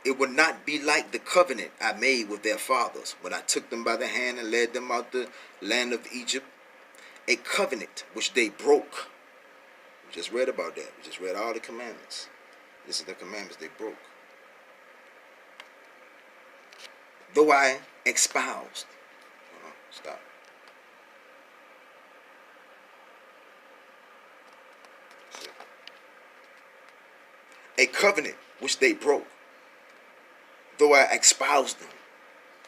it would not be like the covenant I made with their fathers when I took them by the hand and led them out the land of Egypt, a covenant which they broke. We just read about that. We just read all the commandments. This is the commandments they broke. Though I espoused. Stop. A covenant which they broke. Though I espoused them,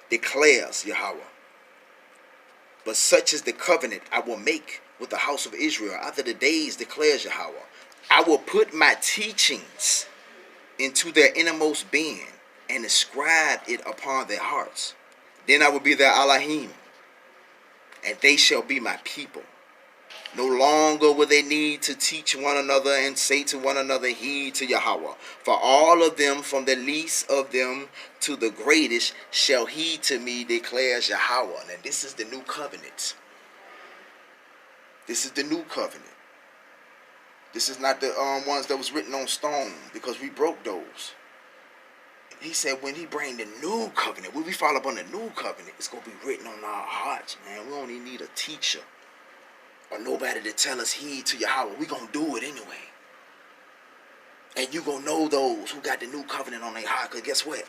declares Yahawah. But such is the covenant I will make with the house of Israel after the days, declares Yahawah. I will put my teachings into their innermost being and inscribe it upon their hearts. Then I will be their Elohim, and they shall be my people. No longer will they need to teach one another and say to one another, heed to Yahawah. For all of them, from the least of them to the greatest, shall heed to me, declares Yahawah. And this is the new covenant. This is the new covenant. This is not the ones that was written on stone, because we broke those. He said when he bring the new covenant, when we fall up on the new covenant, it's going to be written on our hearts, man. We don't even need a teacher or nobody to tell us heed to Yahawah. We going to do it anyway. And you going to know those who got the new covenant on their heart, because guess what?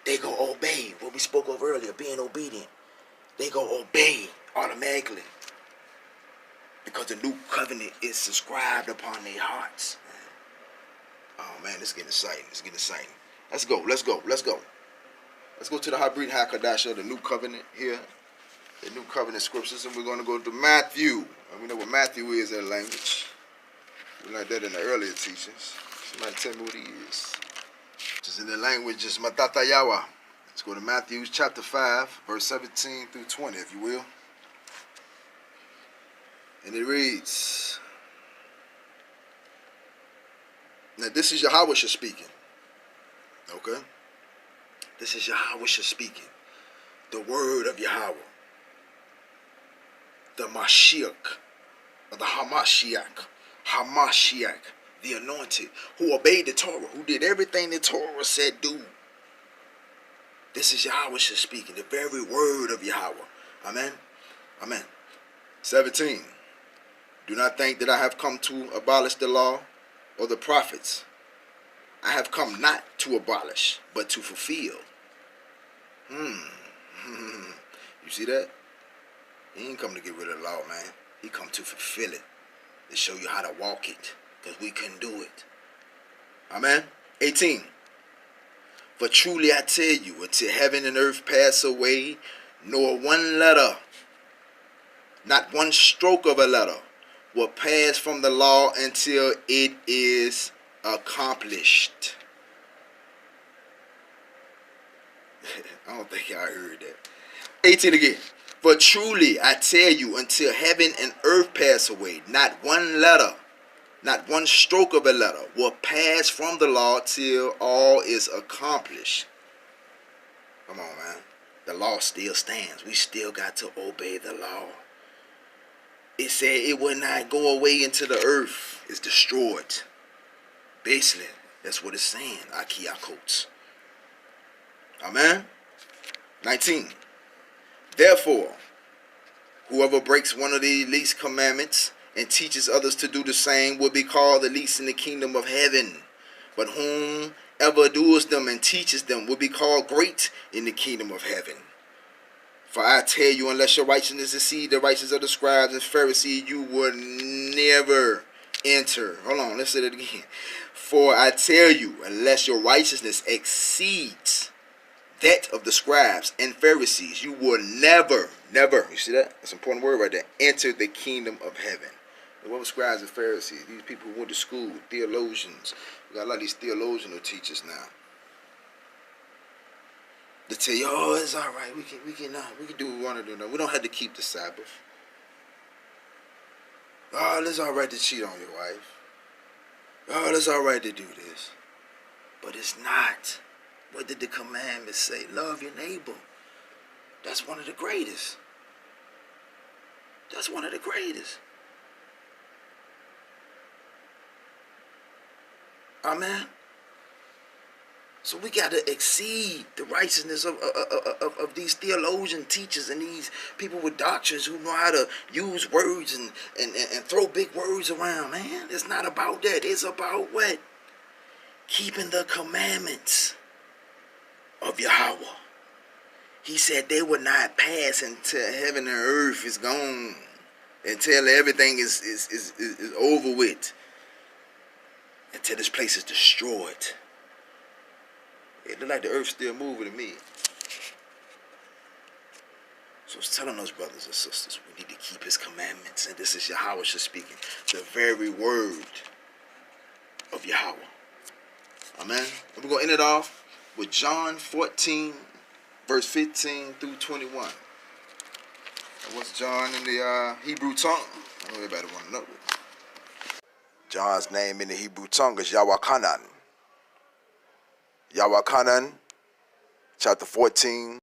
They go obey what we spoke of earlier, being obedient. They go obey automatically, because the new covenant is subscribed upon their hearts. Oh man, it's getting exciting. It's getting exciting. Let's go. Let's go. Let's go. Let's go to the Habrit HaKadosh of the new covenant here. The new covenant scriptures. And we're going to go to Matthew. And we know what Matthew is in language. We learned that in the earlier teachings. Somebody tell me what he is. Just in the language is Matata Yahweh. Let's go to Matthew chapter 5, verse 17 through 20, if you will. And it reads, now this is Yahawah speaking. Okay? This is Yahawah speaking. The word of Yahawah. The Mashiach. Or the Hamashiach. Hamashiach. The anointed. Who obeyed the Torah. Who did everything the Torah said do. This is Yahawah speaking. The very word of Yahawah. Amen? Amen. 17. Do not think that I have come to abolish the law or the prophets. I have come not to abolish, but to fulfill. You see that? He ain't come to get rid of the law, man. He come to fulfill it. To show you how to walk it. Because we couldn't do it. Amen? 18. For truly I tell you, until heaven and earth pass away, nor one letter, not one stroke of a letter, will pass from the law until it is accomplished. I don't think y'all heard that. 18 again. For truly I tell you, until heaven and earth pass away, not one letter, not one stroke of a letter will pass from the law till all is accomplished. Come on, man. The law still stands. We still got to obey the law. It said it will not go away into the earth. It's destroyed. Basically, that's what it's saying. Akiakot. Amen. 19. Therefore, whoever breaks one of the least commandments and teaches others to do the same will be called the least in the kingdom of heaven. But whomever does them and teaches them will be called great in the kingdom of heaven. For I tell you, unless your righteousness exceed the righteousness of the scribes and Pharisees, you will never enter. Hold on, let's say that again. For I tell you, unless your righteousness exceeds that of the scribes and Pharisees, you will never, you see that? That's an important word right there. Enter the kingdom of heaven. What were scribes and Pharisees? These people who went to school, theologians. We got a lot of these theological teachers now. They tell you, oh, it's all right. We can do what we want to do now. We don't have to keep the Sabbath. Oh, it's all right to cheat on your wife. Oh, it's all right to do this. But it's not. What did the commandments say? Love your neighbor. That's one of the greatest. That's one of the greatest. Amen. So we got to exceed the righteousness of these theologian teachers and these people with doctrines who know how to use words and throw big words around, man. It's not about that. It's about what? Keeping the commandments of Yahawah. He said they will not pass until heaven and earth is gone, until everything is over with, until this place is destroyed. It look like the earth's still moving to me. So it's telling us, brothers and sisters, we need to keep his commandments. And this is Yahawah speaking, the very word of Yahawah. Amen. And we're going to end it off with John 14, verse 15 through 21. And what's John in the Hebrew tongue? Everybody want to know. John's name in the Hebrew tongue is Yahawah. Yahawah, chapter 14.